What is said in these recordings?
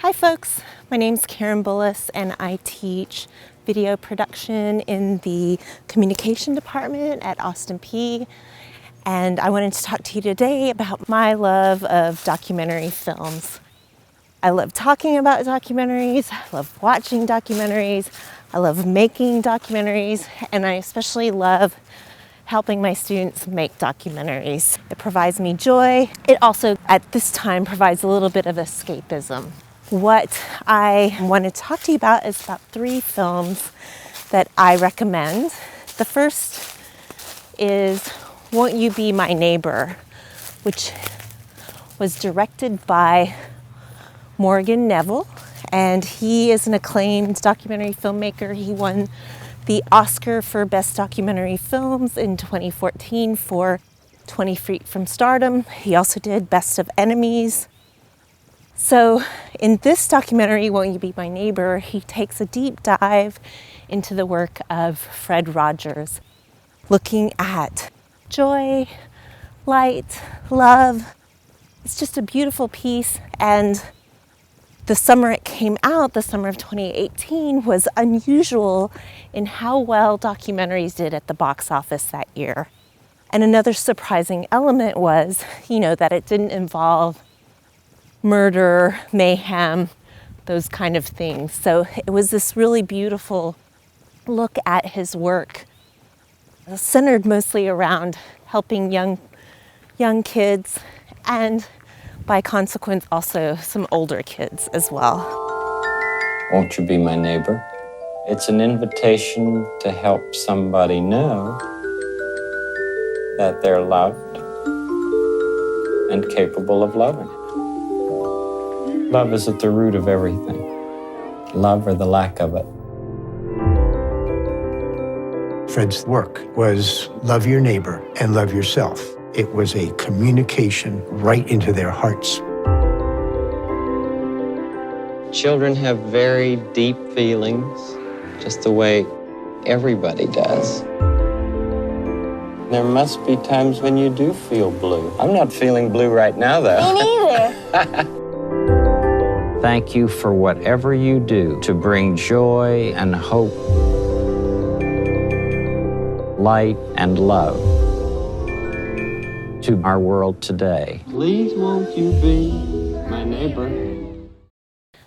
Hi folks, my name's Karen Bullis and I teach video production in the communication department at Austin Peay. And I wanted to talk to you today about my love of documentary films. I love talking about documentaries, I love watching documentaries, I love making documentaries, and I especially love helping my students make documentaries. It provides me joy. It also, at this time, provides a little bit of escapism. What I want to talk to you about is about 3 films that I recommend. The first is Won't You Be My Neighbor, which was directed by Morgan Neville, and he is an acclaimed documentary filmmaker. He won the Oscar for Best Documentary Films in 2014 for 20 Feet from Stardom. He also did Best of Enemies. So in this documentary, Won't You Be My Neighbor, he takes a deep dive into the work of Fred Rogers, looking at joy, light, love. It's just a beautiful piece, and the summer it came out, the summer of 2018, was unusual in how well documentaries did at the box office that year. And another surprising element was, that it didn't involve murder, mayhem, those kind of things. So it was this really beautiful look at his work, centered mostly around helping young kids, and by consequence also some older kids as well. Won't you be my neighbor? It's an invitation to help somebody know that they're loved and capable of loving. Love is at the root of everything. Love or the lack of it. Fred's work was love your neighbor and love yourself. It was a communication right into their hearts. Children have very deep feelings, just the way everybody does. There must be times when you do feel blue. I'm not feeling blue right now, though. Me neither. Thank you for whatever you do to bring joy and hope, light and love to our world today. Please won't you be my neighbor?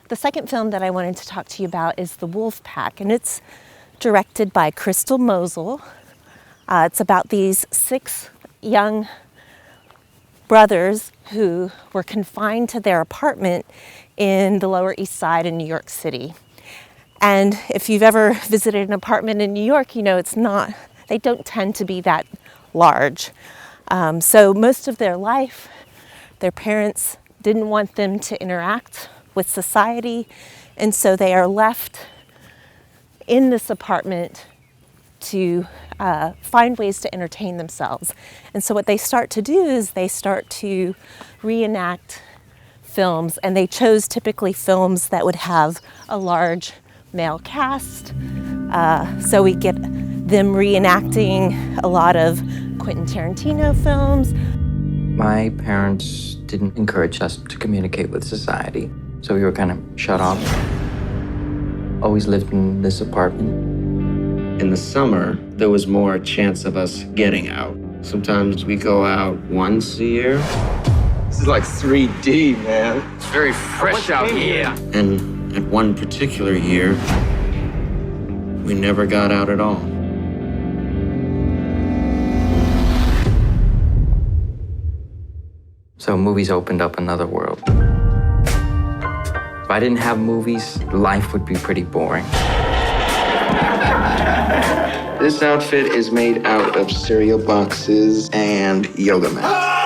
The second film that I wanted to talk to you about is The Wolf Pack, and it's directed by Crystal Mosel. It's about these 6 young brothers who were confined to their apartment in the Lower East Side in New York City. And if you've ever visited an apartment in New York, they don't tend to be that large. So most of their life, their parents didn't want them to interact with society, and so they are left in this apartment to find ways to entertain themselves. And so what they start to do is they start to reenact films, and they chose typically films that would have a large male cast. So we get them reenacting a lot of Quentin Tarantino films. My parents didn't encourage us to communicate with society, so we were kind of shut off. Always lived in this apartment. In the summer, there was more chance of us getting out. Sometimes we go out once a year. This is like 3D, man. It's very fresh out here. And at one particular year, we never got out at all. So movies opened up another world. If I didn't have movies, life would be pretty boring. This outfit is made out of cereal boxes and yoga mats.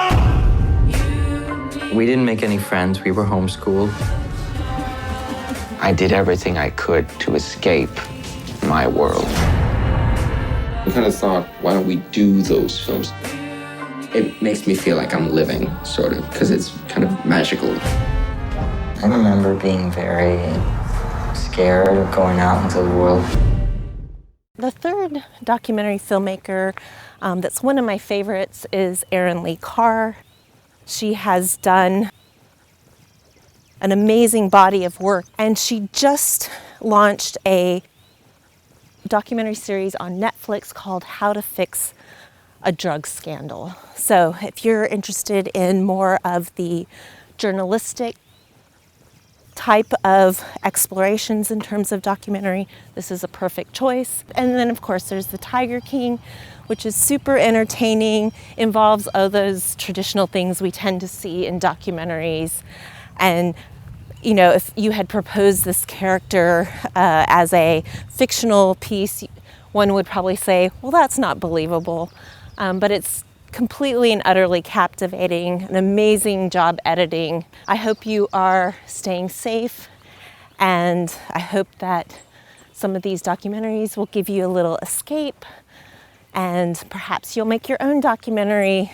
We didn't make any friends. We were homeschooled. I did everything I could to escape my world. I kind of thought, why don't we do those films? It makes me feel like I'm living, sort of, because it's kind of magical. I remember being very scared of going out into the world. The third documentary filmmaker that's one of my favorites is Erin Lee Carr. She has done an amazing body of work. And she just launched a documentary series on Netflix called How to Fix a Drug Scandal. So if you're interested in more of the journalistic type of explorations in terms of documentary, this is a perfect choice. And then of course there's The Tiger King, which is super entertaining, involves all those traditional things we tend to see in documentaries. And you know, if you had proposed this character as a fictional piece, one would probably say, well, that's not believable. But it's completely and utterly captivating, an amazing job editing. I hope you are staying safe, and I hope that some of these documentaries will give you a little escape, and perhaps you'll make your own documentary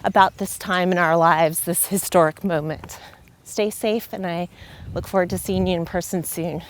about this time in our lives, this historic moment. Stay safe, and I look forward to seeing you in person soon.